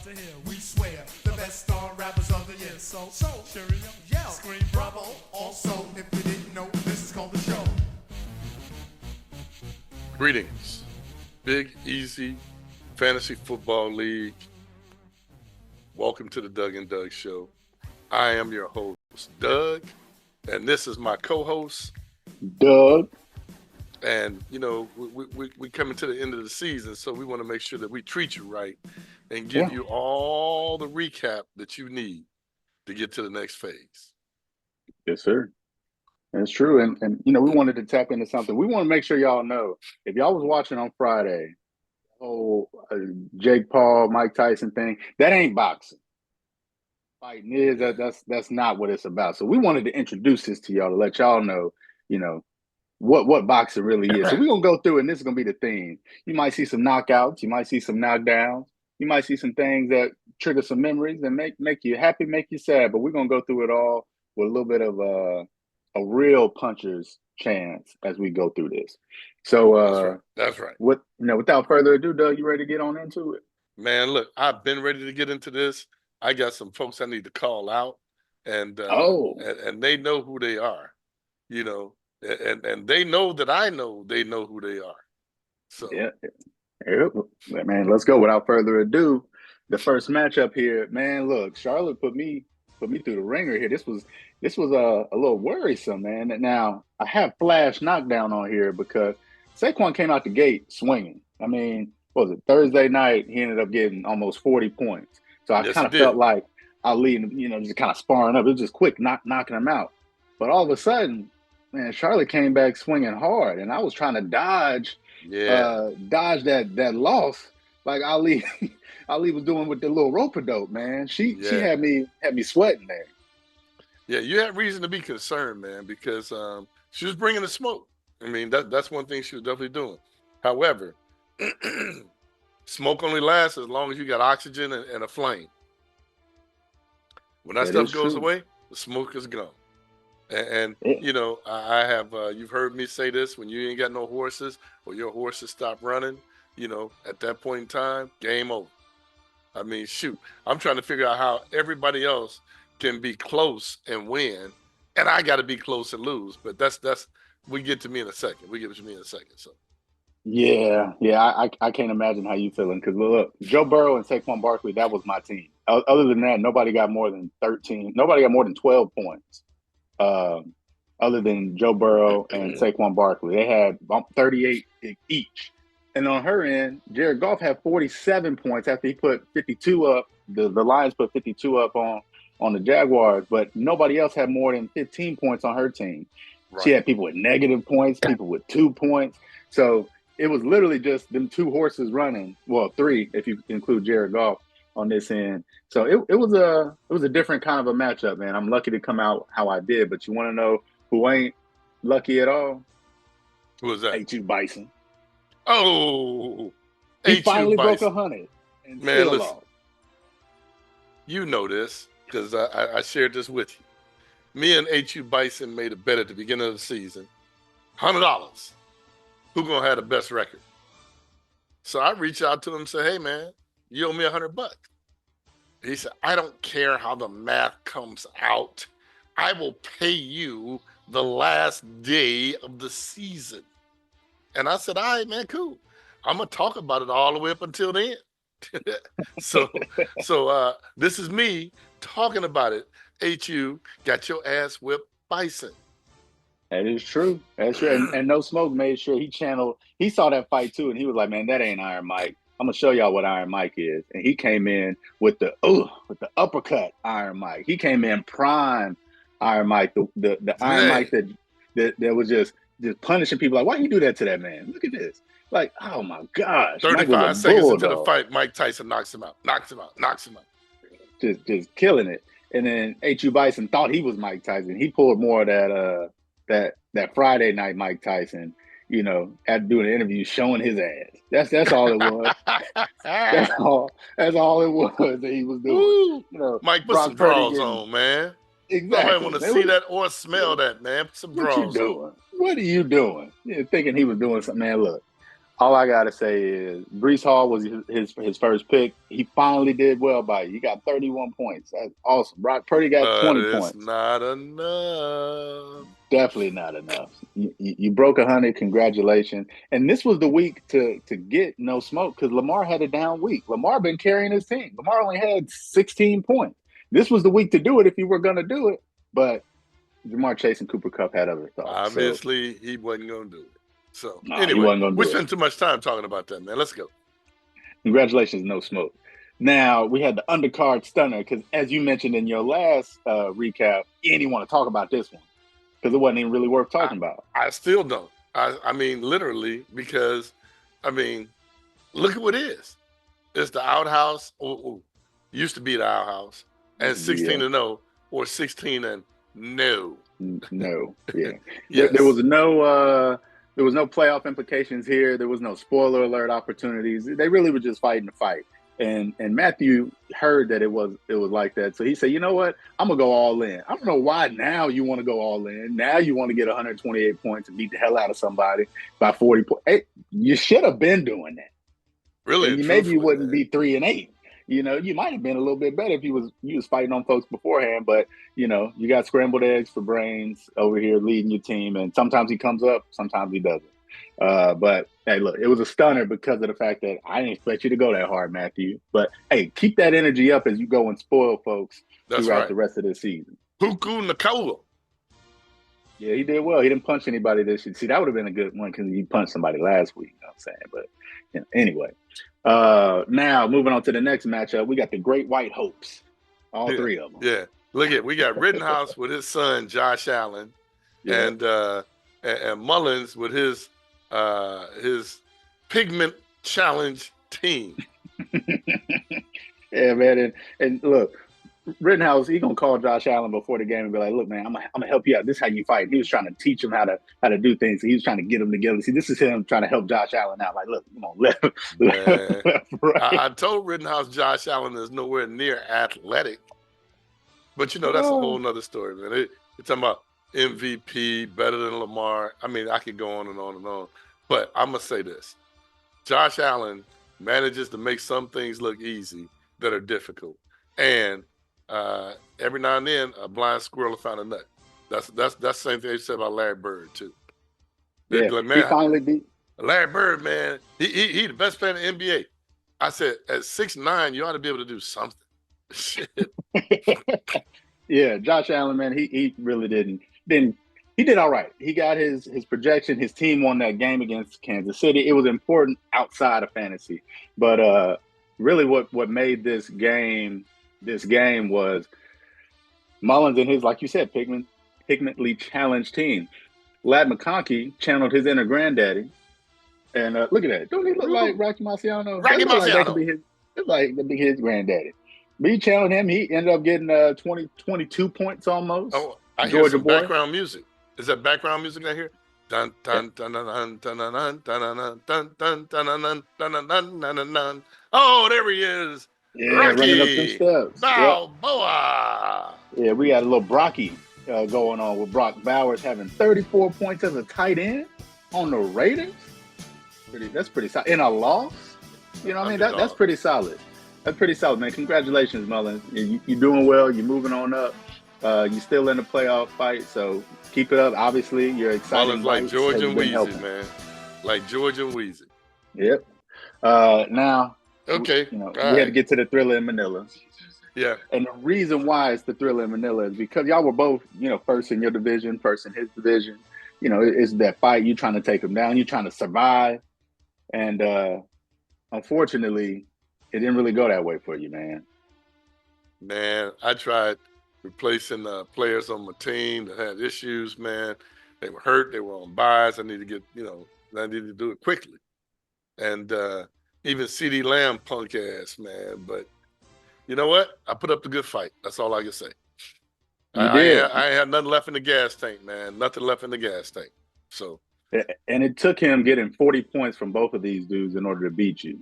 to hear. We swear the best star rappers of the year. So cheerio, yell, scream bravo. Also, if you didn't know, this is called the show. Greetings, Big Easy Fantasy Football League. Welcome to the Doug and Doug Show. I am your host, Doug, and this is my co-host, Doug. And, you know, we coming to the end of the season, so we want to make sure that we treat you right and give you all the recap that you need to get to the next phase. Yes, sir. That's true. And you know, we wanted to tap into something. We want to make sure y'all know, if y'all was watching on Friday, Jake Paul, Mike Tyson thing, that ain't boxing. Fighting is, that's not what it's about. So we wanted to introduce this to y'all to let y'all know, you know, what boxing really is. So we're going to go through, and this is going to be the theme. You might see some knockouts. You might see some knockdowns. You might see some things that trigger some memories and make you happy, make you sad. But we're going to go through it all with a little bit of a real puncher's chance as we go through this. So that's right. Without further ado, Doug, you ready to get on into it? Man, look, I've been ready to get into this. I got some folks I need to call out, and they know who they are, you know. And they know that I know they know who they are. So yeah, man, let's go. Without further ado, the first matchup here, man. Look, Charlotte put me through the ringer here. This was a little worrisome, man. Now I have flash knockdown on here because Saquon came out the gate swinging. I mean, what was it, Thursday night? He ended up getting almost 40 points. So I kind of felt like Ali, you know, just kind of sparring up. It was just quick, knocking him out. But all of a sudden, man, Charlotte came back swinging hard, and I was trying to dodge that loss like Ali was doing with the little rope-a-dope, man. She had me sweating there. Yeah, you had reason to be concerned, man, because she was bringing the smoke. I mean, that's one thing she was definitely doing. However, smoke only lasts as long as you got oxygen and a flame. When that stuff goes away, the smoke is gone. And you know, I have, you've heard me say this, when you ain't got no horses or your horses stop running, you know, at that point in time, game over. I mean, shoot, I'm trying to figure out how everybody else can be close and win, and I got to be close and lose. But that's we get to me in a second. So. Yeah, I can't imagine how you feeling, because look, Joe Burrow and Saquon Barkley, that was my team. Other than that, nobody got more than 12 points. Other than Joe Burrow and Saquon Barkley. They had 38 each. And on her end, Jared Goff had 47 points after he put 52 up. The Lions put 52 up on the Jaguars, but nobody else had more than 15 points on her team. Right. She had people with negative points, people with 2 points. So it was literally just them two horses running. Well, 3 if you include Jared Goff on this end. So it was a different kind of a matchup, man. I'm lucky to come out how I did, but you want to know who ain't lucky at all? Who was that? HU Bison. Oh, he finally broke 100. And man, listen, you know this because I shared this with you. Me and HU Bison made a bet at the beginning of the season, $100. Who gonna have the best record? So I reached out to him and said, "Hey, man, you owe me $100." He said, "I don't care how the math comes out. I will pay you the last day of the season." And I said, "All right, man, cool. I'm gonna talk about it all the way up until then." So this is me talking about it. HU got your ass whipped, Bison. That is true. That's true. And No Smoke made sure he saw that fight too, and he was like, "Man, that ain't Iron Mike. I'm gonna show y'all what Iron Mike is." And he came in with the uppercut Iron Mike. He came in prime Iron Mike, the Iron Mike that was just punishing people. Like, why you do that to that man? Look at this. Like, oh my gosh. 35 seconds into the fight, Mike Tyson knocks him out. Just killing it. And then HU Bison thought he was Mike Tyson. He pulled more of that Friday night Mike Tyson, you know, after doing an interview showing his ass. That's all it was. That's all it was that he was doing. Woo. You know, Mike, put some drawers on, man. Exactly. Nobody want to see that or smell that, man. Put some drawers on. What are you doing? You're thinking he was doing something, man. Look, All I gotta say is Brees Hall was his first pick. He finally did well by you. He got 31 points. That's awesome. Brock Purdy got But 20 it's points. not enough. Definitely not enough. You broke 100. Congratulations. And this was the week to get no smoke because Lamar had a down week. Lamar been carrying his team. Lamar only had 16 points. This was the week to do it if you were going to do it. But Jamar Chase and Cooper Kupp had other thoughts. Obviously, he wasn't going to do it. So, He anyway, wasn't gonna we do it. spent too much time talking about that, man. Let's go. Congratulations, no smoke. Now, we had the undercard stunner because, as you mentioned in your last recap, you didn't even want to talk about this one because it wasn't even really worth talking about. I still don't. I mean, literally, because, I mean, look at what it is. It's the outhouse, used to be the outhouse, and 16-0 or 16-0. No, yeah. Yes. There was no playoff implications here. There was no spoiler alert opportunities. They really were just fighting the fight. And Matthew heard that it was like that. So he said, you know what? I'm going to go all in. I don't know why now you want to go all in. Now you want to get 128 points and beat the hell out of somebody by 40 points. Hey, you should have been doing that. Really? And maybe you wouldn't be 3-8. You know, you might have been a little bit better if you was fighting on folks beforehand. But, you know, you got scrambled eggs for brains over here leading your team. And sometimes he comes up, sometimes he doesn't. But hey, look, it was a stunner because of the fact that I didn't expect you to go that hard, Matthew. But hey, keep that energy up as you go and spoil folks throughout the rest of the season. Puku Nakua. Yeah, he did well. He didn't punch anybody this year. See, that would have been a good one because he punched somebody last week. You know what I'm saying? But you know, anyway, now moving on to the next matchup, we got the Great White Hopes, all three of them. Yeah, look at we got Rittenhouse with his son Josh Allen, and Mullins with his Pigment Challenge team. Yeah, man, and look, Rittenhouse, he gonna call Josh Allen before the game and be like, "Look, man, I'm gonna help you out. This is how you fight." He was trying to teach him how to do things. He was trying to get them together. See, this is him trying to help Josh Allen out. Like, look, come on, left, right. I told Rittenhouse Josh Allen is nowhere near athletic, but you know that's a whole nother story, man. You're talking about MVP, better than Lamar. I mean, I could go on and on and on, but I'm gonna say this: Josh Allen manages to make some things look easy that are difficult, and every now and then a blind squirrel will find a nut. That's the same thing they said about Larry Bird too. Yeah, like, man, he finally beat Larry Bird, man. He the best player in the NBA. I said at 6'9", you ought to be able to do something. Shit. Yeah, Josh Allen, man, he really didn't. He did all right. He got his projection. His team won that game against Kansas City. It was important outside of fantasy, but really, what made this game was Mullins and his, like you said, pigmently challenged team. Lad McConkey channeled his inner granddaddy, and look at that. Don't he look like Rocky Marciano? Rocky Marciano. Like that could be his. It's like that be his granddaddy. But he challenged him. He ended up getting 22 points almost. Oh, I hear Georgia some boy. background music. Is that background music I hear? Dun dun dun dun dun dun dun dun dun dun dun dun dun dun dun dun. Oh, there he is. Yeah, Rocky running up them steps. Balboa. Yeah, we got a little Brocky going on with Brock Bowers having 34 points as a tight end on the Raiders. That's pretty solid. In a loss, you know what I mean? That's pretty solid. That's pretty solid, man. Congratulations, Mullins. You're doing well. You're moving on up. You're still in the playoff fight, so keep it up. Obviously, you're excited. Mullins like George and Weezy, man. Like George and Weezy. Yep. Now, okay, we had to get to the Thriller in Manila. Yeah. And the reason why it's the Thriller in Manila is because y'all were both, first in your division, first in his division. It's that fight. You're trying to take him down. You're trying to survive. And unfortunately, it didn't really go that way for you, man. Man, I tried replacing players on my team that had issues, man. They were hurt. They were on buys. I needed to I needed to do it quickly. And even CD Lamb punk ass, man. But you know what? I put up the good fight. That's all I can say. I ain't had nothing left in the gas tank, man. Nothing left in the gas tank. So. And it took him getting 40 points from both of these dudes in order to beat you.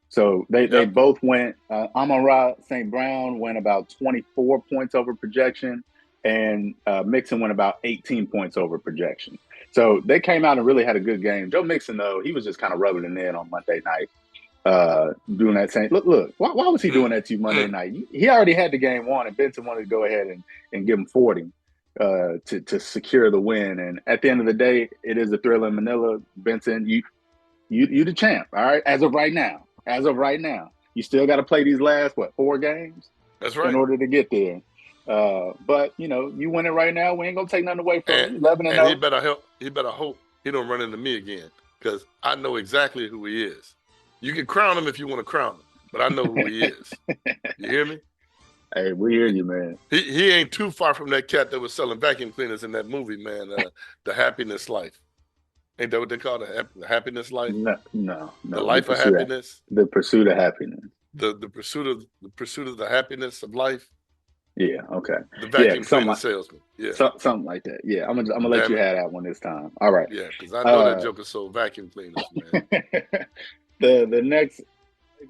So they both went. Amon-Ra St. Brown went about 24 points over projection, and Mixon went about 18 points over projection. So they came out and really had a good game. Joe Mixon, though, he was just kind of rubbing it in on Monday night, doing that same. Look. Why was he doing that to you Monday night? He already had the game won, and Benson wanted to go ahead and give him 40 to secure the win. And at the end of the day, it is a thrill in Manila. Benson, you the champ. All right, as of right now, you still got to play these last 4 games. That's right. In order to get there. But you win it right now. We ain't gonna take nothing away from you. 11 and 0. He better hope he don't run into me again, because I know exactly who he is. You can crown him if you want to crown him, but I know who he is. You hear me? Hey, we hear you, man. He ain't too far from that cat that was selling vacuum cleaners in that movie, man. The Happiness Life. Ain't that what they call it? The Happiness Life? No. The Life of Happiness. The Pursuit of Happiness. The pursuit of the happiness of life. Yeah. Okay. The vacuum cleaner salesman. Yeah. Something like that. Yeah. I'm gonna let you have that one this time. All right. Yeah, because I know that Joker sold vacuum cleaners, man. the next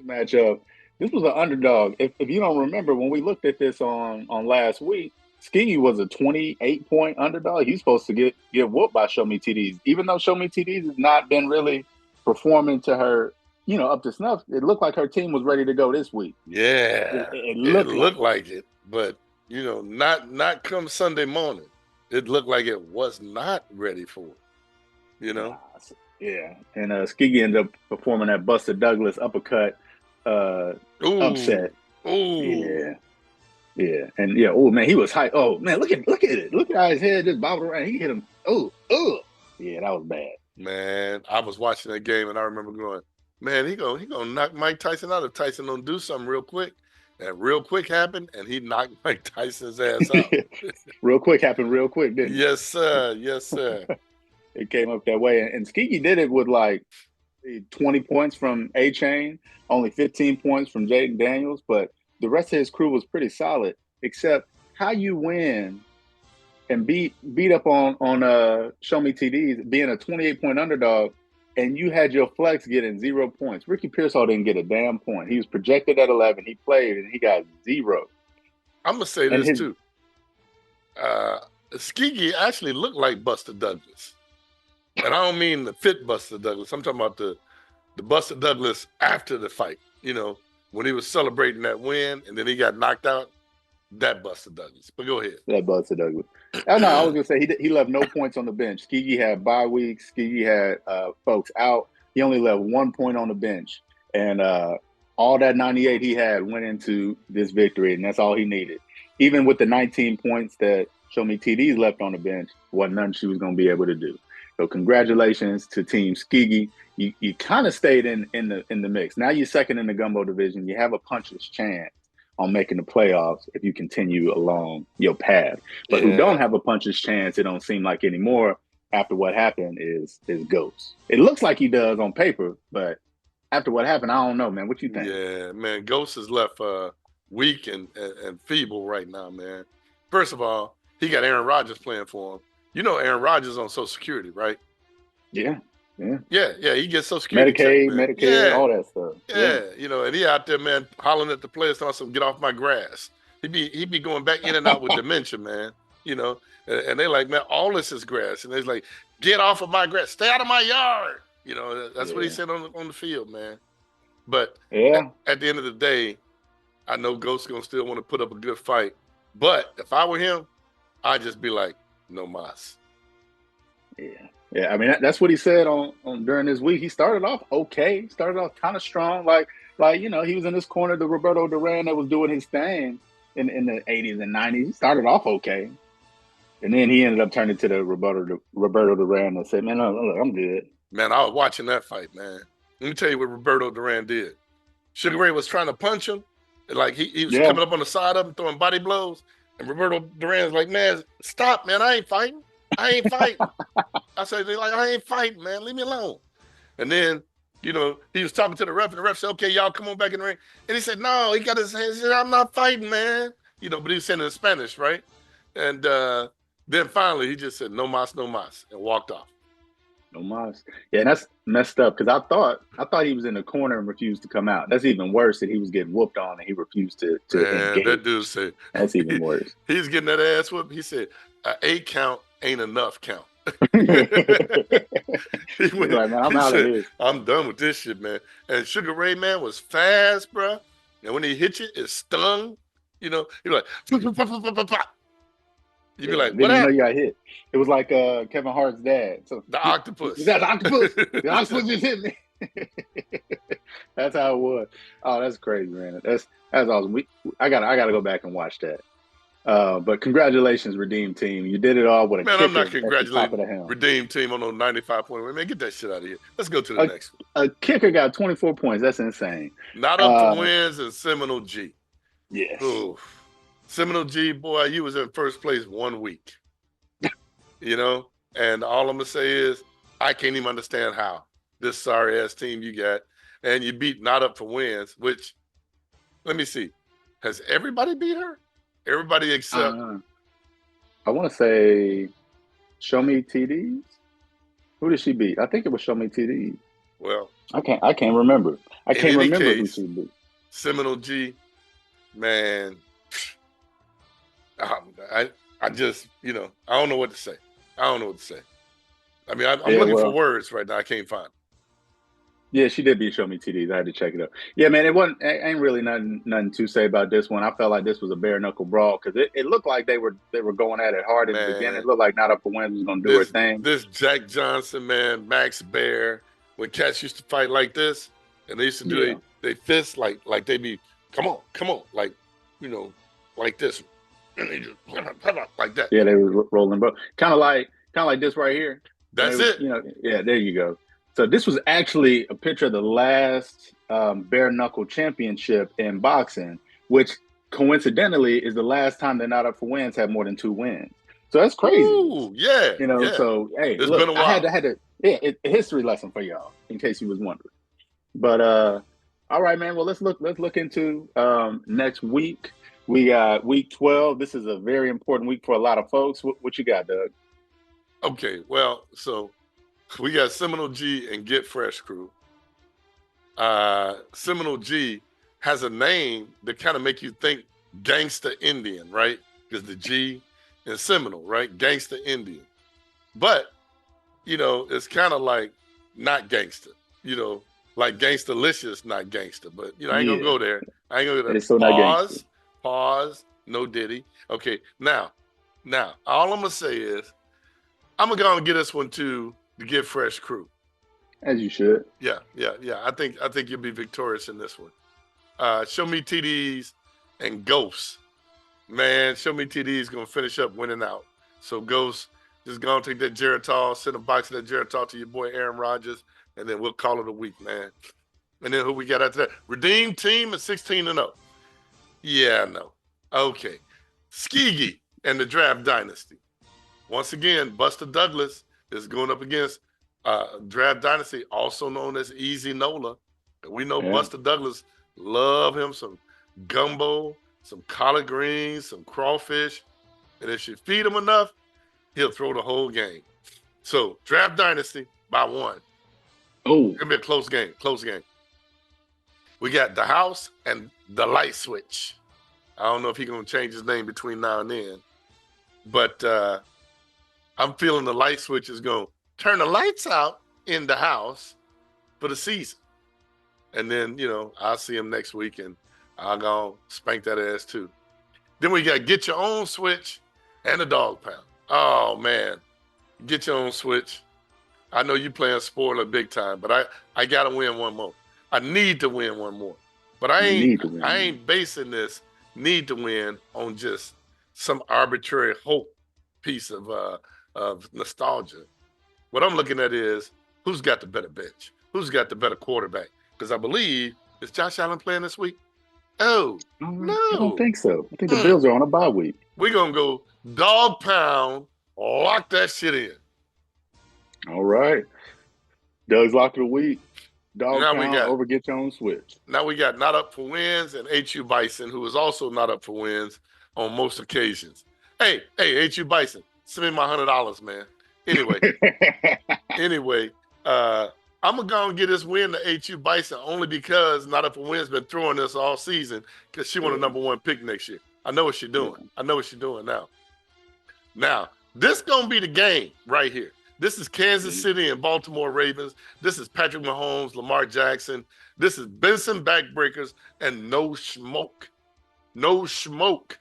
matchup. This was an underdog. If you don't remember, when we looked at this on last week, Skegee was a 28-point underdog. He's supposed to get whooped by Show Me TDs, even though Show Me TDs has not been really performing to her, up to snuff. It looked like her team was ready to go this week. Yeah, it looked like it, but not come Sunday morning. It looked like it was not ready for it. Yeah, and Skegee ended up performing that Buster Douglas uppercut upset. Ooh. Yeah, and oh man, he was hype. Oh man, look at it. Look at how his head just bobbled around. He hit him. Yeah, that was bad. Man, I was watching that game and I remember going, man, he gonna knock Mike Tyson out if Tyson don't do something real quick. And real quick happened, and he knocked Mike Tyson's ass out. Real quick happened real quick, didn't it? Yes, sir. Yes, sir. It came up that way. And Skegee did it with like 20 points from A-Chain, only 15 points from Jaden Daniels, but the rest of his crew was pretty solid, except how you win and beat up on Show Me TDs, being a 28-point underdog, and you had your flex getting 0 points. Ricky Pearsall didn't get a damn point. He was projected at 11. He played, and he got 0. I'm going to say this, too. Skegee actually looked like Buster Douglas. And I don't mean the fit Buster Douglas. I'm talking about the Buster Douglas after the fight, when he was celebrating that win, and then he got knocked out. That Buster Douglas. But go ahead. That Buster Douglas. I was going to say he left no points on the bench. Skegee had bye weeks. Skegee had folks out. He only left 1 point on the bench. And all that 98 he had went into this victory, and that's all he needed. Even with the 19 points that Show Me TDs left on the bench, wasn't nothing she was going to be able to do. So congratulations to Team Skegee. You kind of stayed in the mix. Now you're second in the Gumbo division. You have a puncher's chance on making the playoffs if you continue along your path. But who don't have a puncher's chance, it don't seem like anymore after what happened is Ghost. It looks like he does on paper, but after what happened, I don't know, man. What you think? Yeah, man, Ghost is left weak and feeble right now, man. First of all, he got Aaron Rodgers playing for him. Aaron Rodgers on Social Security, right? Yeah. Yeah, he gets Social Security Medicare, yeah. all that stuff. Yeah, and he out there, man, hollering at the players, telling them, get off my grass. He be going back in and out with dementia, man. And they like, man, all this is grass. And they're like, get off of my grass. Stay out of my yard. That's what he said on the field, man. But at the end of the day, I know Ghost's going to still want to put up a good fight. But if I were him, I'd just be like, no mas. Yeah, I mean that's what he said on during this week. He started off okay, started off kind of strong, like he was in this corner, the Roberto Duran that was doing his thing in the 80s and 90s. He started off okay, and then he ended up turning to the Roberto Duran and said, "Man, look, I'm good." Man, I was watching that fight, man. Let me tell you what Roberto Duran did. Sugar Ray was trying to punch him, and like he was coming up on the side of him, throwing body blows, and Roberto Duran's like, "Man, stop, man! I ain't fighting. I said, I ain't fighting, man. Leave me alone." And then, he was talking to the ref, and the ref said, "Okay, y'all come on back in the ring." And he said, "No," he got his hands. He said, "I'm not fighting, man." But he was saying it in Spanish, right? And then finally, he just said, "No mas, no mas," and walked off. No mas. Yeah, and that's messed up because I thought he was in the corner and refused to come out. That's even worse that he was getting whooped on and he refused to engage. That dude said, that's even worse. He's getting that ass whooped. He said, "A count ain't enough count." He He's like, man, I'm he out of said, here. I'm done with this shit, man. And Sugar Ray, man, was fast, bro. And when he hit you, it stung. You know, he'd be like, "Pop, pop, pop, pop, pop, pop." You'd be Yeah, like, what didn't even know you happened? got hit. It was like Kevin Hart's dad. So The octopus. that's octopus. The octopus just hit me. That's how it was. Oh, that's crazy, man. That's awesome. I gotta go back and watch that. But congratulations, Redeem Team. You did it all with a Man, I'm not kicker at the top of congratulating the helm. Redeem Team on those 95 point. Man, get that shit out of here. Let's go to the A, next one. a kicker got 24 points. That's insane. Not up for wins and Seminole G. Yes. Ooh. Seminole G, boy, you was in first place 1 week. You know? And all I'm going to say is, I can't even understand how this sorry ass team you got, and you beat Not Up for Wins, which, let me see. Has everybody beat her? Everybody except. I want to say Show Me TDs. Who did she beat? I think it was Show Me TDs. Well, I can't remember. I can't remember who case, she beat. Seminole G, man, I just, you know, I don't know what to say. I don't know what to say. I mean, I'm looking for words right now. I can't find them. Yeah, she did beat Show Me TDs. I had to check it up. Yeah, man, ain't really nothing to say about this one. I felt like this was a bare knuckle brawl because it looked like they were going at it hard in the beginning. It looked like Not Up for Wins was gonna do her thing. This Jack Johnson, man, Max Bear, when cats used to fight like this, and they used to do they fists like they be come on, like, you know, like this, and they just like that. Yeah, they were rolling, bro. Kind of like this right here. That's it. You know, yeah, there you go. So this was actually a picture of the last bare knuckle championship in boxing, which coincidentally is the last time the Not Up for Wins had more than 2 wins. So that's crazy. Ooh, yeah. You know, so hey, it's look, been a while. I had to a history lesson for y'all in case you was wondering. But all right, man. Well, let's look into next week. We got week 12. This is a very important week for a lot of folks. What you got, Doug? Okay, well, so we got Seminole G and Get Fresh crew. Seminole G has a name that kind of make you think Gangsta Indian, right? Because the G in Seminole, right? Gangsta Indian. But, you know, it's kind of like not gangster, you know, like Gangstalicious, not gangster. But, you know, I ain't going to go there. I ain't going to go there. It's so Pause, no Diddy. Okay, now, all I'm going to say is I'm going to go and get this one to the Get Fresh crew. As you should. Yeah. I think you'll be victorious in this one. Show Me TDs and Ghosts. Man, Show Me TDs going to finish up winning out. So Ghosts, just go and take that Geritol, send a box of that Geritol to your boy Aaron Rodgers, and then we'll call it a week, man. And then who we got after that? Redeem Team at 16-0. Yeah, no. Okay. Skegee and the Draft Dynasty. Once again, Buster Douglas is going up against Draft Dynasty, also known as Easy Nola. We know Buster Douglas love him some gumbo, some collard greens, some crawfish. And if you feed him enough, he'll throw the whole game. So Draft Dynasty by 1. Oh. It's going to be a close game. We got The House and The Light Switch. I don't know if he's going to change his name between now and then. But I'm feeling The Light Switch is going to turn the lights out in the house for the season. And then, you know, I'll see him next week and I'll go spank that ass too. Then we got Get Your Own Switch and the Dog Pound. Oh, man. Get Your Own Switch. I know you playing spoiler big time, but I got to win one more. I need to win one more. But I ain't basing this need to win on just some arbitrary hope piece of nostalgia. What I'm looking at is who's got the better bench? Who's got the better quarterback? Because I believe, is Josh Allen playing this week? Oh, no. I don't think so. I think the Bills are on a bye week. We're going to go Dog Pound, lock that shit in. All right. Doug's lock of the week. Dog now Pound over Get Your Own Switch. Now we got Not Up for Wins and HU Bison, who is also not up for wins on most occasions. Hey, HU Bison, send me my $100, man. Anyway, I'm going to go and get this win to HU Bison only because Not Up for Win's been throwing this all season because she won a #1 pick next year. I know what she's doing. I know what she's doing now. Now, This gonna be the game right here. This is Kansas City and Baltimore Ravens. This is Patrick Mahomes, Lamar Jackson. This is Benson backbreakers and no smoke. No smoke.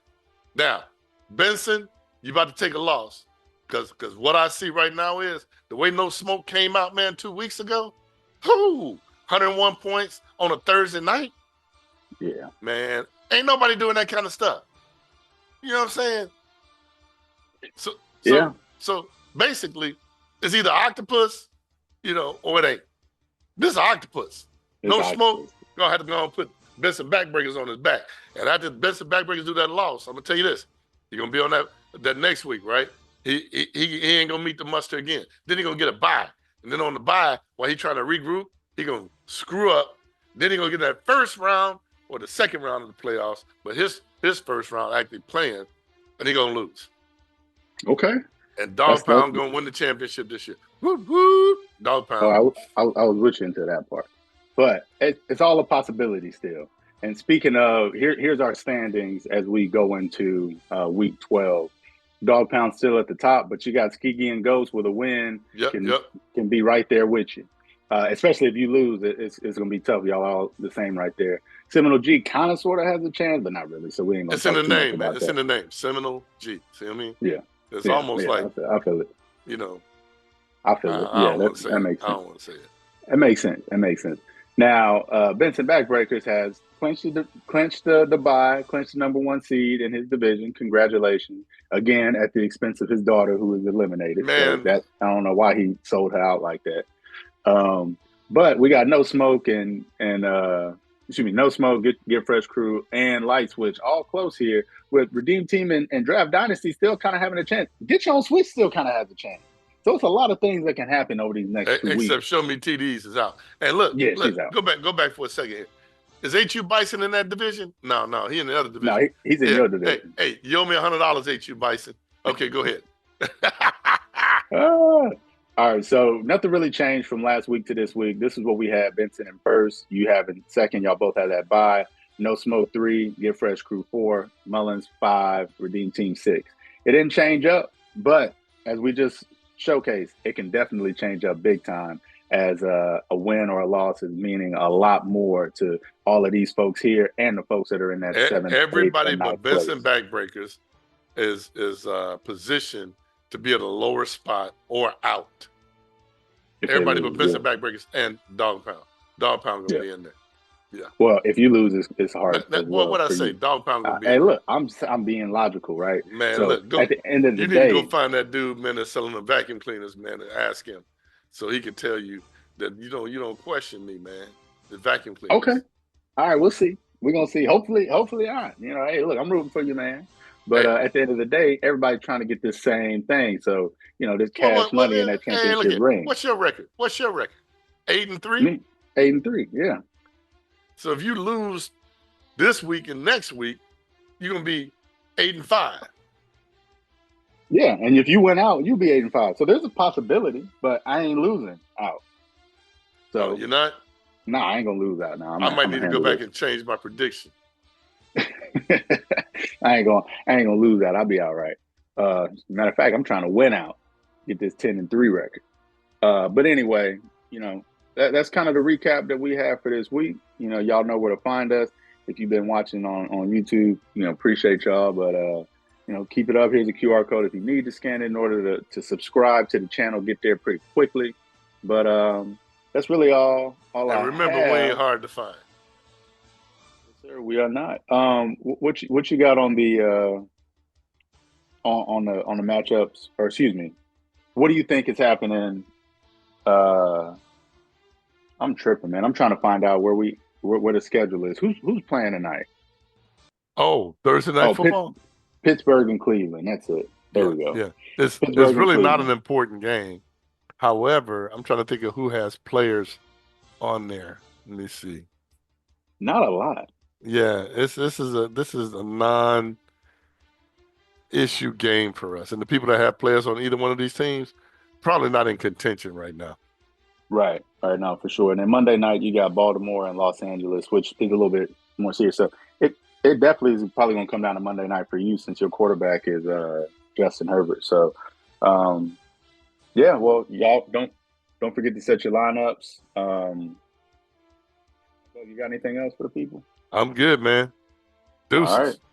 Now, Benson, you about to take a loss. Because what I see right now is the way No Smoke came out, man, 2 weeks ago. 101 points on a Thursday night. Yeah. Man, ain't nobody doing that kind of stuff. You know what I'm saying? So basically, it's either octopus, or it ain't. This is octopus. No smoke. Gonna have to go and put Benson backbreakers on his back. And after Benson backbreakers do that loss, I'm gonna tell you this: you're gonna be on that next week, right? He ain't gonna meet the muster again. Then he gonna get a bye, and then on the bye, while he trying to regroup, he gonna screw up. Then he gonna get that first round or the second round of the playoffs, but his first round actually playing, and he gonna lose. Okay. And Dogg Pound gonna win the championship this year. Woo woo! Dogg Pound. Oh, I was with you into that part, but it's all a possibility still. And speaking of, here's our standings as we go into week 12. Dogg Pound still at the top, but you got Skegee and Ghost with a win. Can be right there with you. Especially if you lose, it's going to be tough. Y'all all the same right there. Seminole G kind of sort of has a chance, but not really. So we ain't going to talk too much about that. It's in the name, man. It's in the name. Seminole G. See what I mean? Yeah. It's almost like, I feel it. I feel it. Yeah, that makes sense. I don't want to say it. It makes sense. Now, Benson Backbreakers has clinched the bye, clinched the number 1 seed in his division. Congratulations. Again, at the expense of his daughter, who was eliminated. Man. So I don't know why he sold her out like that. But we got No Smoke and No Smoke, Get Fresh Crew, and Light Switch all close here, with Redeem Team and Draft Dynasty still kind of having a chance. Get Your Own Switch still kind of has a chance. So it's a lot of things that can happen over these next 2 weeks. Except Show Me TDs is out. And look, she's out. Go back for a second here. Is HU Bison in that division? No, he in the other division. No, he's in your division. Hey, you owe me $100, HU Bison. Okay, go ahead. All right, so nothing really changed from last week to this week. This is what we had: Benson in first, you have in second. Y'all both had that bye. No Smoke 3, Get Fresh Crew 4, Mullins 5, Redeem Team 6. It didn't change up, but as we just showcased, it can definitely change up big time, as a win or a loss is meaning a lot more to all of these folks here and the folks that are in that 7th. Everybody but Benson Backbreakers is positioned to be at a lower spot or out. Everybody but Benson Backbreakers and Dogg Pound. Dogg Pound gonna be in there. Yeah. Well, if you lose, it's hard. What I say? Dogg Pound gonna be. Hey, look, I'm being logical, right? Man, so look, at the end of the day, you need to go find that dude, man, that's selling the vacuum cleaners, man, and ask him, so he can tell you that you don't question me, man. The vacuum cleaners. Okay. All right, we'll see. We're gonna see. Hopefully, all right. Hey, look, I'm rooting for you, man. But at the end of the day, everybody's trying to get this same thing. So, this cash money and that championship ring. What's your record? 8-3? 8-3, yeah. So if you lose this week and next week, you're gonna be 8-5. Yeah, and if you went out, you'll be 8-5. So there's a possibility, but I ain't losing out. So you're not? No, I ain't gonna lose out now. I might need to go back and change my prediction. I ain't gonna lose that. I'll be all right. Matter of fact, I'm trying to win out, get this 10-3 record. But anyway, that's kind of the recap that we have for this week. Y'all know where to find us. If you've been watching on YouTube, appreciate y'all. But keep it up. Here's a QR code if you need to scan it in order to subscribe to the channel. Get there pretty quickly. But that's really all. And remember, we ain't hard to find. Sir, we are not. What you got on the on the matchups, or excuse me, what do you think is happening? I'm tripping, man. I'm trying to find out where the schedule is. Who's playing tonight? Oh, Thursday night football. Pittsburgh and Cleveland. That's it. There we go. Yeah, it's really not an important game. However, I'm trying to think of who has players on there. Let me see. Not a lot. Yeah, this is a non-issue game for us, and the people that have players on either one of these teams probably not in contention right now. Right now, for sure. And then Monday night you got Baltimore and Los Angeles, which is a little bit more serious. So it definitely is probably going to come down to Monday night for you, since your quarterback is Justin Herbert. So Yeah, well, y'all don't forget to set your lineups. You got anything else for the people? I'm good, man. All right. Deuces.